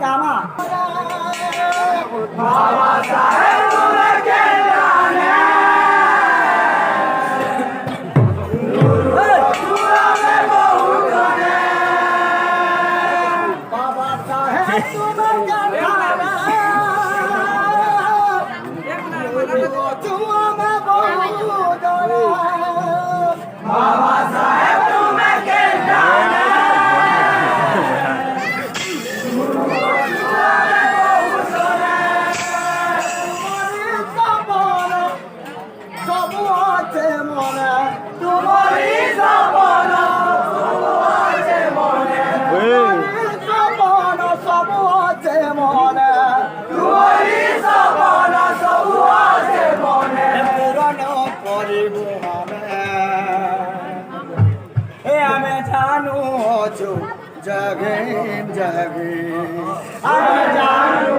কামা বাবা সাহেব তোমাকে জানে সুরামে বহু জানে বাবা সাহেব তোমাকে জানে তুমি বহু জানে বাবা সাহেব তোমাকে জানে সবু আছে মনে তোমারই সপন সবু আছে মনে সবু আছে মনে তোমারই সপন সবু আছে মনে পূরণ করিব আমি জানু অছু জগে জগে আমি জানু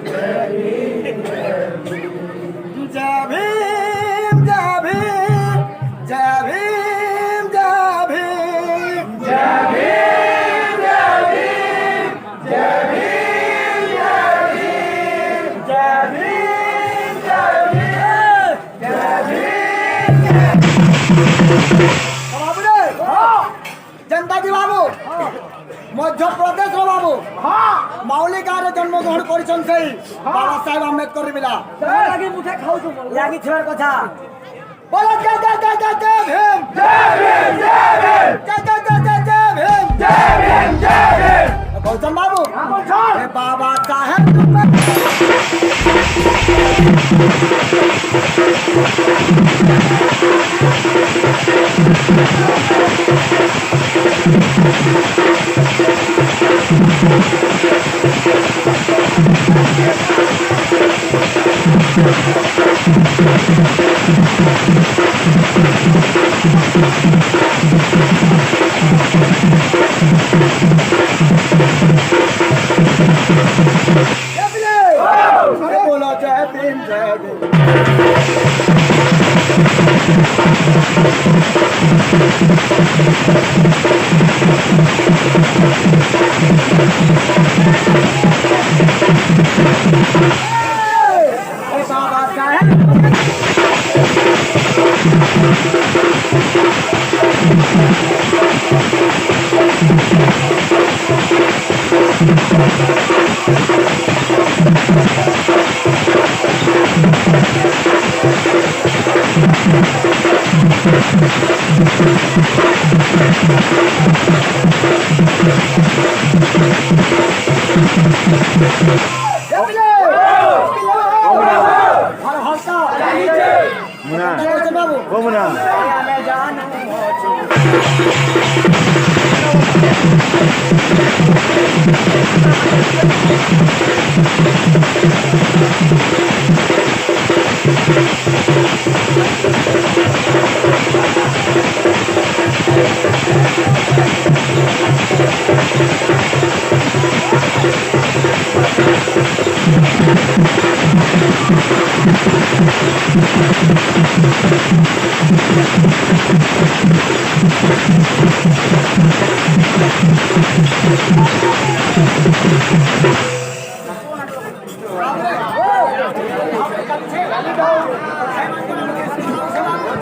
জবে জবে জবে জবে জবে জবে জবে জবে জবে জবে বাবু রে জনতাজি বাবু মধ্যপ্রদেশ বাবু মাউলি গাঁরে জন্মগ্রহণ করেছেন সেই বাবা সাহেব আম্বেদকর বিলা লাগি মুঠে খাউছো লাগি ছেড়ার কথা বলো জয় জয় জয় জয় জয় ভীম জয় ভীম জয় ভীম জয় জয় জয় জয় জয় ভীম জয় ভীম জয় ভীম গৌতম বাবু বলছন এ বাবা সাহেব তুমি बोलो जय भीम जय भीम बाबा साहेब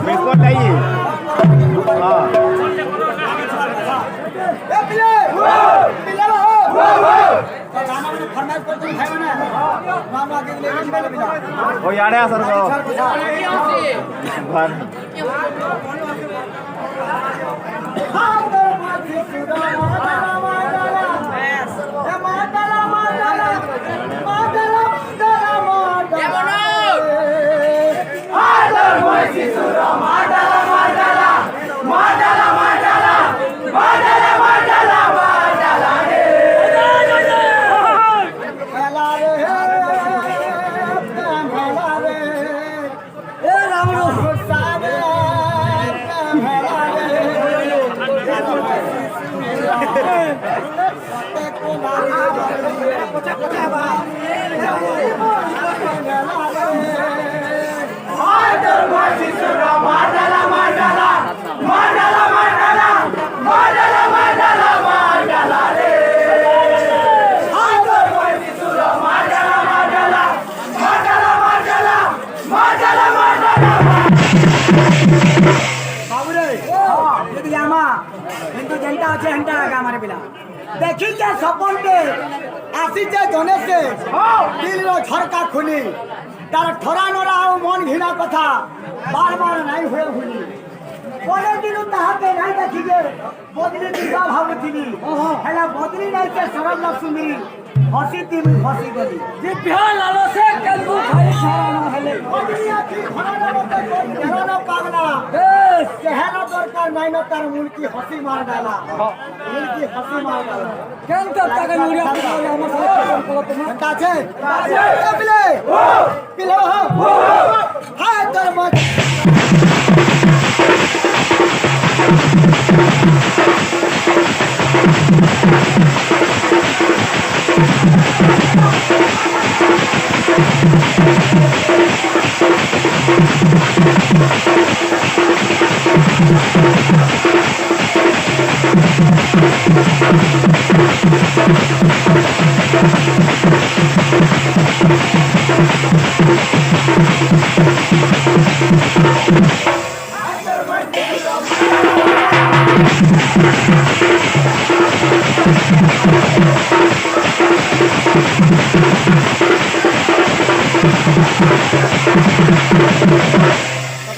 बिस्कुट चाहिए हाँ वो यार है सर को भर ଦେଖିଛେ ସପନଟେ ଆସିଛେ ଜଣେ ସେ ଦିଲ୍ର ଝରକା ଖୋଲି ତାର ଠରା ନରା ଆଉ ମନ ଘିନା କଥା ବାର ବାର ନାଇଁ ହୁଏ ଭୁଲି ପଲେ ଦିନୁ ତାହାକେ ନାଇଁ ଦେଖିଛେ ବଦଲି ଯିବା ଭାବୁଥିଲି ହେଲେ ବଦଲି ନାଇଁ ସେ ସରଲ ସୁନ୍ଦରୀ ହସିତି ମୁଁ ହସି ଗଲି ଯେ ବିହାଲ ଆଲସେ କେନ୍ଦୁ ଖାଇ ଛାରା ନ ହେଲେ ବଦଲି ଆଖି ଖରାର ମତେ କରି ଢେରନ ପାଗନା ସେହେନ ଦରକାର ନାଇଁ ন ତାର ମୁଲକି ହସି ମାର ଡାଲା ମୁଲକି ହସି ମାର ଡାଲା কেন তো টাকা নুড়িয়া পড়ালে আমার সাথে কল তুমি ঘন্টা আছে এ পিলে পিলে হায় তোর মত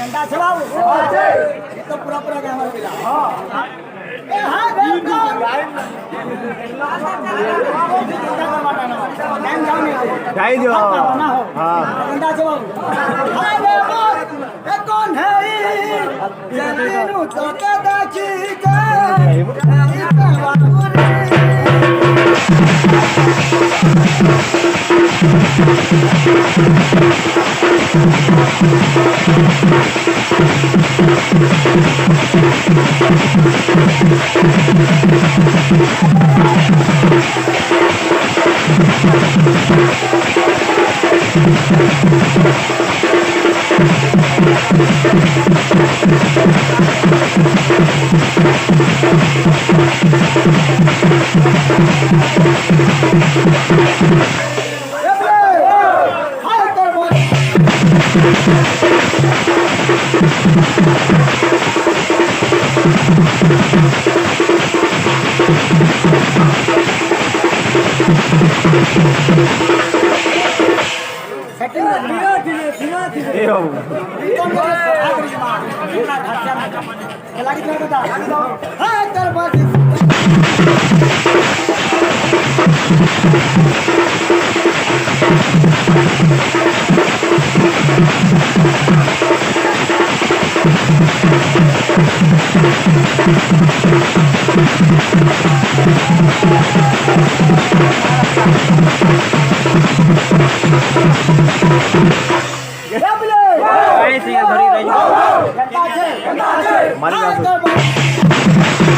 घंटा আছে বাবু ये तो पूरा पूरा काम मिला ए हां देखो टाइम जाओ नहीं যাই দিও হ্যাঁ घंटा আছে বাবু हाय देखो ए कौन है ये तेनु तो के देखी के हाय तोर मत सेटिंग ধীরে ধীরে ধীরে ধীরে এ বাবু कौन करे आखिरी मार ना घाटा में लगी तो बता हाय तोर मत घंटा আছে মারি हाय দাও। तोर मत